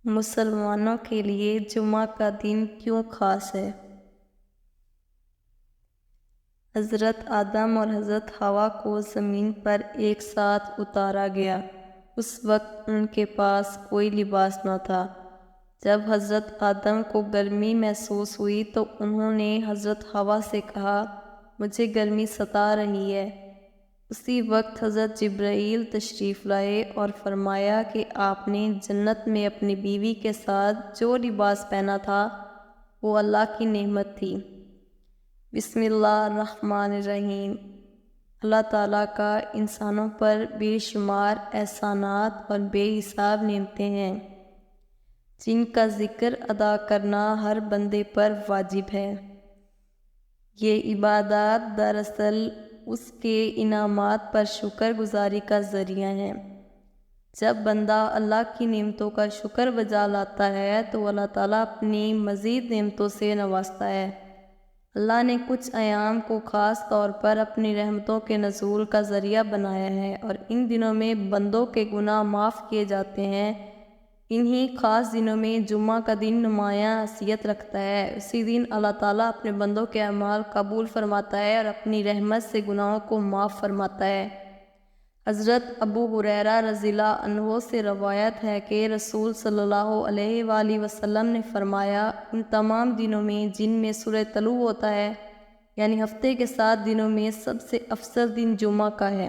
مسلمانوں کے لیے جمعہ کا دن کیوں خاص ہے؟ حضرت آدم اور حضرت حوا کو زمین پر ایک ساتھ اتارا گیا۔ اس وقت ان کے پاس کوئی لباس نہ تھا۔ جب حضرت آدم کو گرمی محسوس ہوئی تو انہوں نے حضرت حوا سے کہا، مجھے گرمی ستا رہی ہے۔ اسی وقت حضرت جبرائیل تشریف لائے اور فرمایا کہ آپ نے جنت میں اپنی بیوی کے ساتھ جو لباس پہنا تھا وہ اللہ کی نعمت تھی۔ بسم اللہ الرحمن الرحیم۔ اللہ تعالیٰ کا انسانوں پر بے شمار احسانات اور بے حساب نعمتیں ہیں جن کا ذکر ادا کرنا ہر بندے پر واجب ہے۔ یہ عبادات دراصل اس کے انعامات پر شکر گزاری کا ذریعہ ہیں۔ جب بندہ اللہ کی نعمتوں کا شکر بجا لاتا ہے تو اللہ تعالیٰ اپنی مزید نعمتوں سے نوازتا ہے۔ اللہ نے کچھ ایام کو خاص طور پر اپنی رحمتوں کے نزول کا ذریعہ بنایا ہے اور ان دنوں میں بندوں کے گناہ معاف کیے جاتے ہیں۔ انہی خاص دنوں میں جمعہ کا دن نمایاں حیثیت رکھتا ہے۔ اسی دن اللہ تعالیٰ اپنے بندوں کے اعمال قبول فرماتا ہے اور اپنی رحمت سے گناہوں کو معاف فرماتا ہے۔ حضرت ابو ہریرہ رضی اللہ عنہ سے روایت ہے کہ رسول صلی اللہ علیہ وآلہ وسلم نے فرمایا، ان تمام دنوں میں جن میں سورج طلوع ہوتا ہے، یعنی ہفتے کے 7 دنوں میں سب سے افضل دن جمعہ کا ہے۔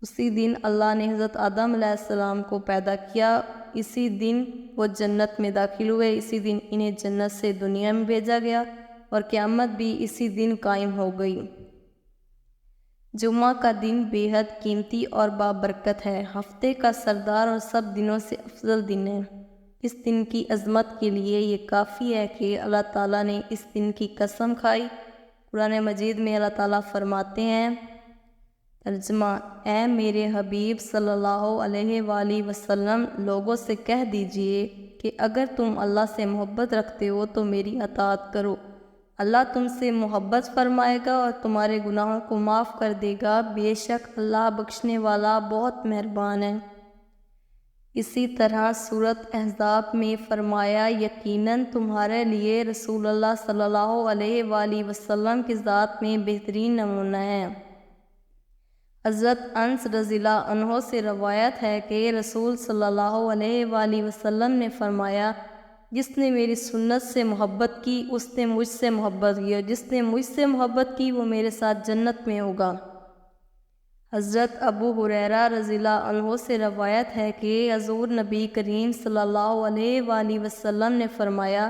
اسی دن اللہ نے حضرت آدم علیہ السلام کو پیدا کیا، اسی دن وہ جنت میں داخل ہوئے، اسی دن انہیں جنت سے دنیا میں بھیجا گیا اور قیامت بھی اسی دن قائم ہو گئی۔ جمعہ کا دن بے حد قیمتی اور بابرکت ہے، ہفتے کا سردار اور سب دنوں سے افضل دن ہے۔ اس دن کی عظمت کے لیے یہ کافی ہے کہ اللہ تعالیٰ نے اس دن کی قسم کھائی۔ قرآن مجید میں اللہ تعالیٰ فرماتے ہیں، ترجمہ: اے میرے حبیب صلی اللہ علیہ وآلہ وسلم، لوگوں سے کہہ دیجئے کہ اگر تم اللہ سے محبت رکھتے ہو تو میری اطاعت کرو، اللہ تم سے محبت فرمائے گا اور تمہارے گناہوں کو معاف کر دے گا، بے شک اللہ بخشنے والا بہت مہربان ہے۔ اسی طرح سورۃ احزاب میں فرمایا، یقیناً تمہارے لیے رسول اللہ صلی اللہ علیہ وآلہ وسلم کی ذات میں بہترین نمونہ ہے۔ حضرت انس رضی اللہ عنہ سے روایت ہے کہ رسول صلی اللہ علیہ وآلہ وسلم نے فرمایا، جس نے میری سنت سے محبت کی اس نے مجھ سے محبت کی، اور جس نے مجھ سے محبت کی وہ میرے ساتھ جنت میں ہوگا۔ حضرت ابو ہریرہ رضی اللہ عنہ سے روایت ہے کہ حضور نبی کریم صلی اللہ علیہ وآلہ وسلم نے فرمایا،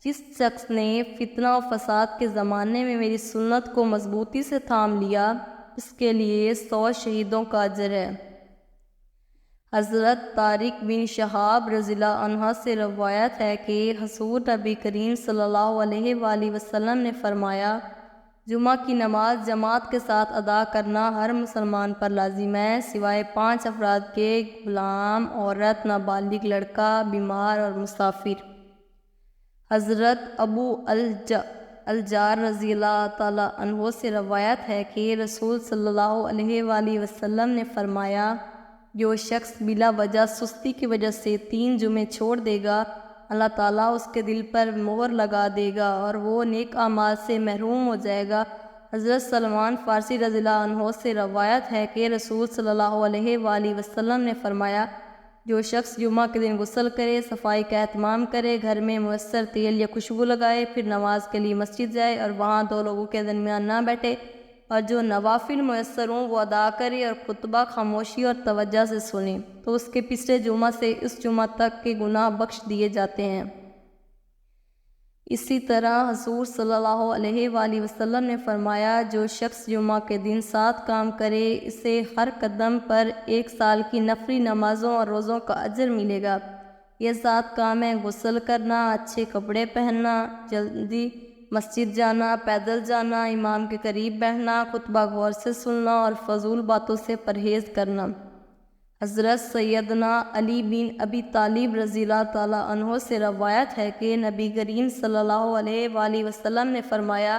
جس شخص نے فتنہ و فساد کے زمانے میں میری سنت کو مضبوطی سے تھام لیا، اس کے لیے 100 شہیدوں کا اجر ہے۔ حضرت طارق بن شہاب رضی اللہ عنہ سے روایت ہے کہ حضور نبی کریم صلی اللہ علیہ وآلہ وسلم نے فرمایا، جمعہ کی نماز جماعت کے ساتھ ادا کرنا ہر مسلمان پر لازم ہے، سوائے 5 افراد کے: غلام، عورت، نابالغ لڑکا، بیمار اور مسافر۔ حضرت ابو الجار رضی اللہ تعالیٰ عنہ سے روایت ہے کہ رسول صلی اللہ علیہ وآلہ وسلم نے فرمایا، جو شخص بلا وجہ سستی کی وجہ سے 3 جمعے چھوڑ دے گا، اللہ تعالیٰ اس کے دل پر مہر لگا دے گا اور وہ نیک اعمال سے محروم ہو جائے گا۔ حضرت سلمان فارسی رضی اللہ عنہ سے روایت ہے کہ رسول صلی اللہ علیہ وآلہ وسلم نے فرمایا، جو شخص جمعہ کے دن غسل کرے، صفائی کا اہتمام کرے، گھر میں میسر تیل یا خوشبو لگائے، پھر نماز کے لیے مسجد جائے اور وہاں 2 لوگوں کے درمیان نہ بیٹھے، اور جو نوافل میسر ہوں وہ ادا کرے اور خطبہ خاموشی اور توجہ سے سنے، تو اس کے پچھلے جمعہ سے اس جمعہ تک کے گناہ بخش دیے جاتے ہیں۔ اسی طرح حضور صلی اللہ علیہ وآلہ وسلم نے فرمایا، جو شخص جمعہ کے دن 7 کام کرے، اسے ہر قدم پر 1 سال کی نفلی نمازوں اور روزوں کا اجر ملے گا۔ یہ 7 کام ہیں: غسل کرنا، اچھے کپڑے پہننا، جلدی مسجد جانا، پیدل جانا، امام کے قریب بیٹھنا، خطبہ غور سے سننا اور فضول باتوں سے پرہیز کرنا۔ حضرت سیدنا علی بن ابی طالب رضی اللہ تعالیٰ عنہ سے روایت ہے کہ نبی کریم صلی اللہ علیہ وآلہ وسلم نے فرمایا،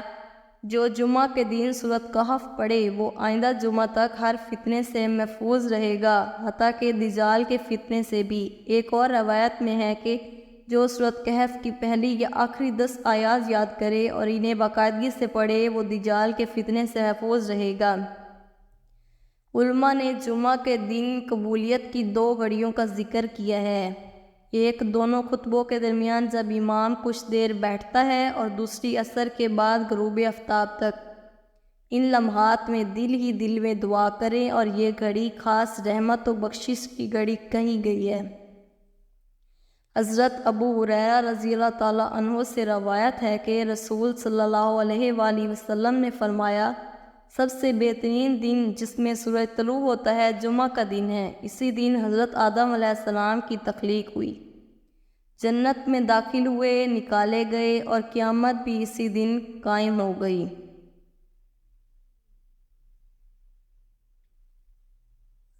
جو جمعہ کے دن سورۃ کہف پڑھے وہ آئندہ جمعہ تک ہر فتنے سے محفوظ رہے گا، حتیٰ کہ دجال کے فتنے سے بھی۔ ایک اور روایت میں ہے کہ جو سورۃ کہف کی پہلی یا آخری 10 آیات یاد کرے اور انہیں باقاعدگی سے پڑھے وہ دجال کے فتنے سے محفوظ رہے گا۔ علماء نے جمعہ کے دن قبولیت کی 2 گھڑیوں کا ذکر کیا ہے، ایک دونوں خطبوں کے درمیان جب امام کچھ دیر بیٹھتا ہے اور دوسری عصر کے بعد غروب آفتاب تک۔ ان لمحات میں دل ہی دل میں دعا کریں، اور یہ گھڑی خاص رحمت و بخشش کی گھڑی کہی گئی ہے۔ حضرت ابو ہریرہ رضی اللہ تعالیٰ عنہ سے روایت ہے کہ رسول صلی اللہ علیہ وآلہ وسلم نے فرمایا، سب سے بہترین دن جس میں سورج طلوع ہوتا ہے جمعہ کا دن ہے۔ اسی دن حضرت آدم علیہ السلام کی تخلیق ہوئی، جنت میں داخل ہوئے، نکالے گئے، اور قیامت بھی اسی دن قائم ہو گئی۔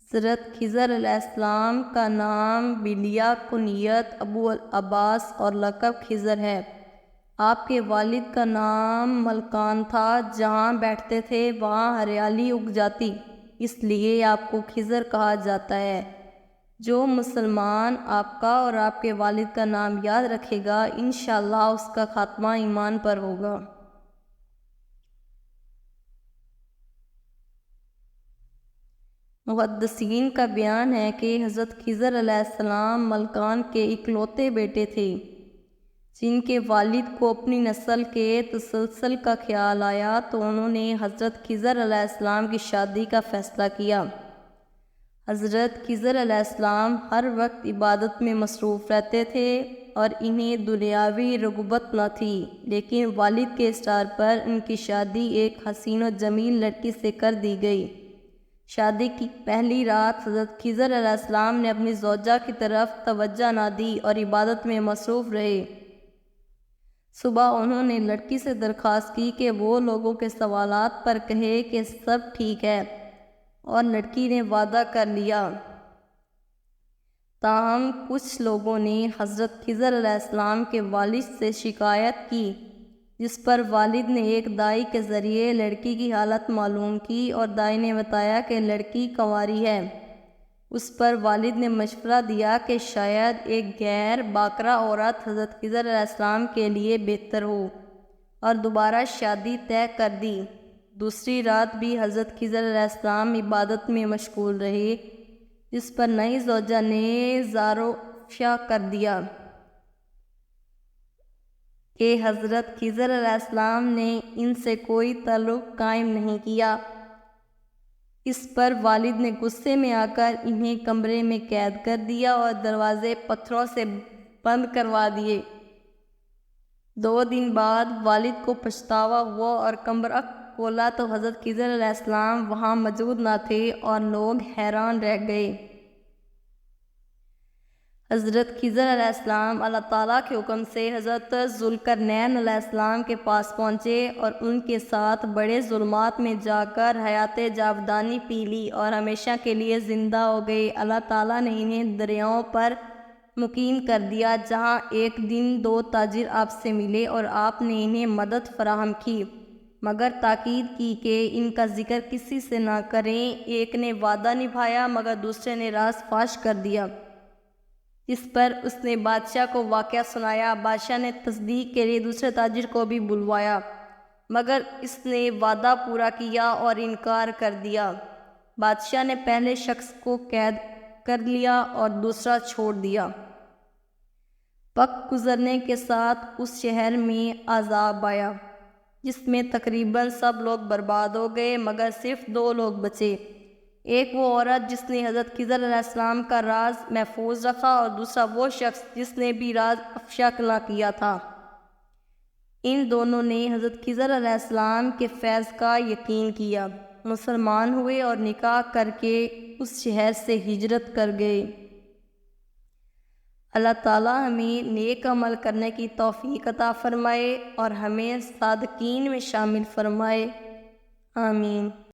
حضرت خضر علیہ السلام کا نام بلیہ، کنیت ابو العباس اور لقب خضر ہے۔ آپ کے والد کا نام ملکان تھا، جہاں بیٹھتے تھے وہاں ہریالی اگ جاتی، اس لیے آپ کو خضر کہا جاتا ہے۔ جو مسلمان آپ کا اور آپ کے والد کا نام یاد رکھے گا انشاءاللہ اس کا خاتمہ ایمان پر ہوگا۔ محدثین کا بیان ہے کہ حضرت خضر علیہ السلام ملکان کے اکلوتے بیٹے تھے، جن کے والد کو اپنی نسل کے تسلسل کا خیال آیا تو انہوں نے حضرت خضر علیہ السلام کی شادی کا فیصلہ کیا۔ حضرت خضر علیہ السلام ہر وقت عبادت میں مصروف رہتے تھے اور انہیں دنیاوی رغبت نہ تھی، لیکن والد کے اصرار پر ان کی شادی ایک حسین و جمیل لڑکی سے کر دی گئی۔ شادی کی پہلی رات حضرت خضر علیہ السلام نے اپنی زوجہ کی طرف توجہ نہ دی اور عبادت میں مصروف رہے۔ صبح انہوں نے لڑکی سے درخواست کی کہ وہ لوگوں کے سوالات پر کہے کہ سب ٹھیک ہے، اور لڑکی نے وعدہ کر لیا۔ تاہم کچھ لوگوں نے حضرت خضر علیہ السلام کے والد سے شکایت کی، جس پر والد نے ایک دائی کے ذریعے لڑکی کی حالت معلوم کی اور دائی نے بتایا کہ لڑکی کنواری ہے۔ اس پر والد نے مشورہ دیا کہ شاید ایک غیر باکرہ عورت حضرت خضر علیہ السلام کے لیے بہتر ہو، اور دوبارہ شادی طے کر دی۔ دوسری رات بھی حضرت خضر علیہ السلام عبادت میں مشغول رہے، جس پر نئی زوجہ نے زار و افشا کر دیا کہ حضرت خضر علیہ السلام نے ان سے کوئی تعلق قائم نہیں کیا۔ اس پر والد نے غصے میں آ کر انہیں کمرے میں قید کر دیا اور دروازے پتھروں سے بند کروا دیے۔ 2 دن بعد والد کو پچھتاوا ہوا اور کمرہ کھولا تو حضرت خضر علیہ السلام وہاں موجود نہ تھے، اور لوگ حیران رہ گئے۔ حضرت خضر علیہ السلام اللہ تعالیٰ کے حکم سے حضرت ذوالقرنین علیہ السلام کے پاس پہنچے اور ان کے ساتھ بڑے ظلمات میں جا کر حیات جاودانی پی لی اور ہمیشہ کے لیے زندہ ہو گئے۔ اللہ تعالیٰ نے انہیں دریاؤں پر مقیم کر دیا، جہاں ایک دن 2 تاجر آپ سے ملے اور آپ نے انہیں مدد فراہم کی، مگر تاکید کی کہ ان کا ذکر کسی سے نہ کریں۔ ایک نے وعدہ نبھایا مگر دوسرے نے راز فاش کر دیا، جس پر اس نے بادشاہ کو واقعہ سنایا۔ بادشاہ نے تصدیق کے لیے دوسرے تاجر کو بھی بلوایا، مگر اس نے وعدہ پورا کیا اور انکار کر دیا۔ بادشاہ نے پہلے شخص کو قید کر لیا اور دوسرا چھوڑ دیا۔ وقت گزرنے کے ساتھ اس شہر میں عذاب آیا، جس میں تقریباً سب لوگ برباد ہو گئے مگر صرف 2 لوگ بچے، ایک وہ عورت جس نے حضرت خضر علیہ السلام کا راز محفوظ رکھا، اور دوسرا وہ شخص جس نے بھی راز افشا نہ کیا تھا۔ ان دونوں نے حضرت خضر علیہ السلام کے فیض کا یقین کیا، مسلمان ہوئے اور نکاح کر کے اس شہر سے ہجرت کر گئے۔ اللہ تعالیٰ ہمیں نیک عمل کرنے کی توفیق عطا فرمائے اور ہمیں صادقین میں شامل فرمائے، آمین۔